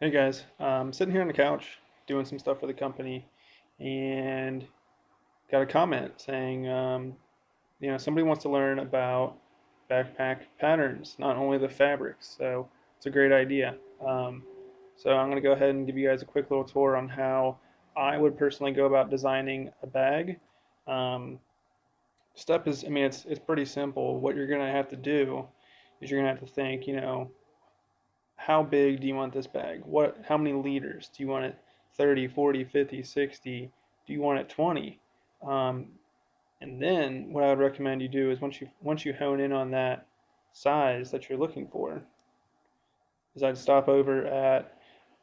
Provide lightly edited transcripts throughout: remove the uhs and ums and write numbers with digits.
Hey guys, I'm sitting here on the couch doing some stuff for the company and got a comment saying, somebody wants to learn about backpack patterns, not only the fabrics. So it's a great idea. Um, so I'm going to go ahead and give you guys a quick little tour on how I would personally go about designing a bag. Um, Step is, it's pretty simple. What you're going to have to do is you're going to have to think, how big do you want this bag? How many liters? Do you want it 30, 40, 50, 60? Do you want it 20? Um, and then what I would recommend you do is once you hone in on that size that you're looking for, is I'd stop over at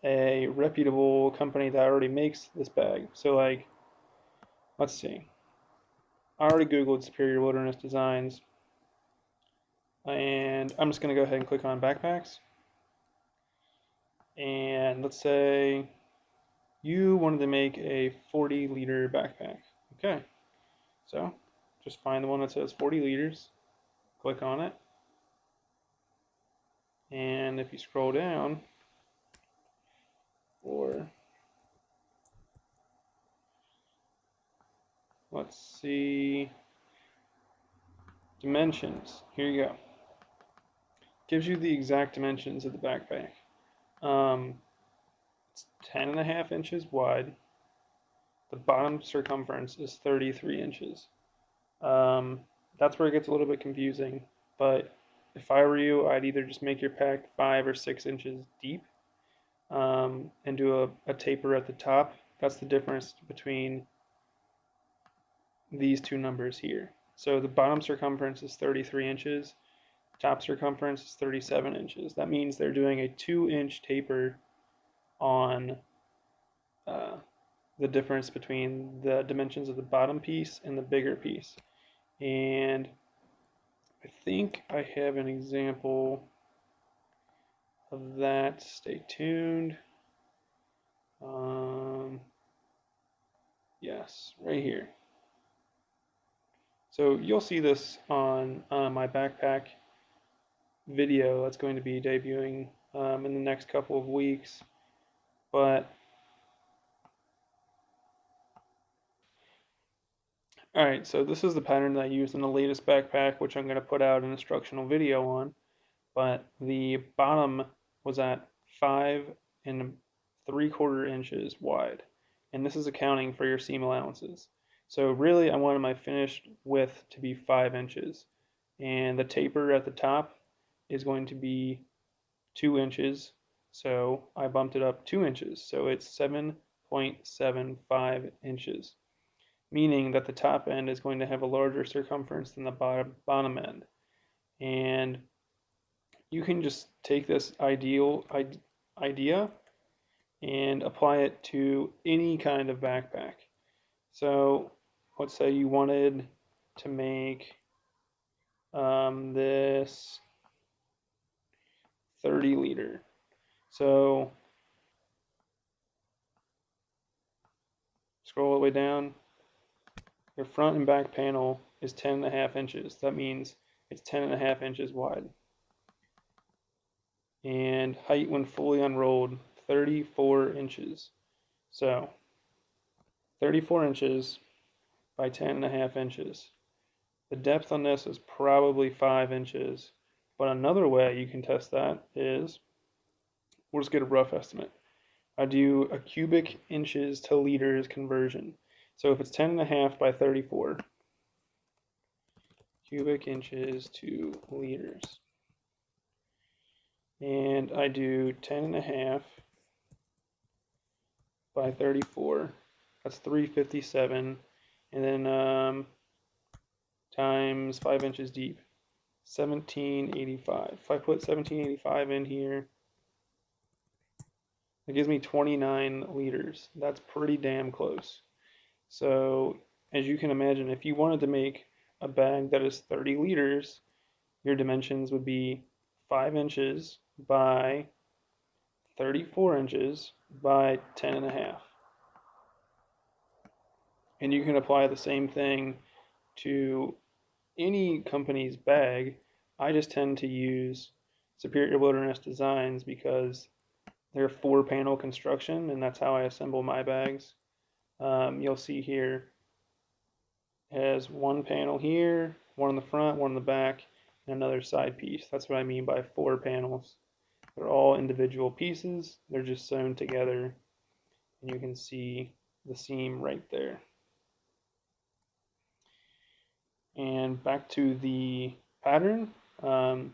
a reputable company that already makes this bag. So like, let's see. I already Googled Superior Wilderness Designs, and I'm just going to go ahead and click on backpacks. And let's say you wanted to make a 40-liter backpack. Okay, so just find the one that says 40 liters, click on it, and if you scroll down, or let's see, dimensions, here you go. Gives you the exact dimensions of the backpack. Um, it's 10.5 inches wide. The bottom circumference is 33 inches. Um, that's where it gets a little bit confusing, but if I were you, I'd either just make your pack 5 or 6 inches deep, and do a taper at the top. That's the difference between these two numbers here. So the bottom circumference is 33 inches, top circumference is 37 inches. That means they're doing a 2-inch taper on uh, the difference between the dimensions of the bottom piece and the bigger piece. And I think I have an example of that. Stay tuned. Yes, right here. So you'll see this on my backpack video that's going to be debuting in the next couple of weeks. But all right, so this is the pattern that I used in the latest backpack, which I'm going to put out an instructional video on. But the bottom was at 5 3/4 inches wide, and this is accounting for your seam allowances. So really, I wanted my finished width to be 5 inches, and the taper at the top is going to be 2 inches. So I bumped it up 2 inches. So it's 7.75 inches, meaning that the top end is going to have a larger circumference than the bottom end. And you can just take this idea and apply it to any kind of backpack. So let's say you wanted to make this 30 liter. So scroll all the way down. Your front and back panel is 10.5 inches. That means it's 10.5 inches wide. And height when fully unrolled, 34 inches. So 34 inches by 10.5 inches. The depth on this is probably 5 inches. But another way you can test that is, we'll just get a rough estimate. I do a cubic inches to liters conversion. So if it's 10.5 by 34, cubic inches to liters. And I do 10.5 by 34. That's 357. And then times 5 inches deep, 1785. If I put 1785 in here, it gives me 29 liters. That's pretty damn close. So as you can imagine, if you wanted to make a bag that is 30 liters, your dimensions would be 5 inches by 34 inches by 10.5. And you can apply the same thing to any company's bag. I just tend to use Superior Wilderness Designs because They're 4-panel construction, and that's how I assemble my bags. You'll see here it has one panel here, one in the front, one in the back, and another side piece. That's what I mean by 4 panels. They're all individual pieces. They're just sewn together, and you can see the seam right there. And back to the pattern, you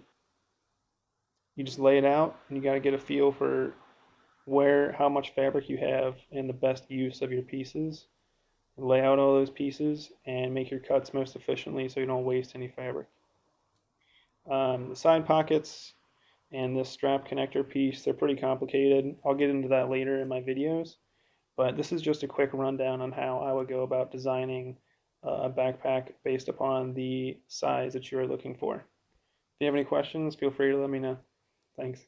just lay it out, and you got to get a feel for how much fabric you have, and the best use of your pieces. Lay out all those pieces and make your cuts most efficiently so you don't waste any fabric. The side pockets and this strap connector piece, they're pretty complicated. I'll get into that later in my videos, but this is just a quick rundown on how I would go about designing a backpack based upon the size that you are looking for. If you have any questions, feel free to let me know. Thanks.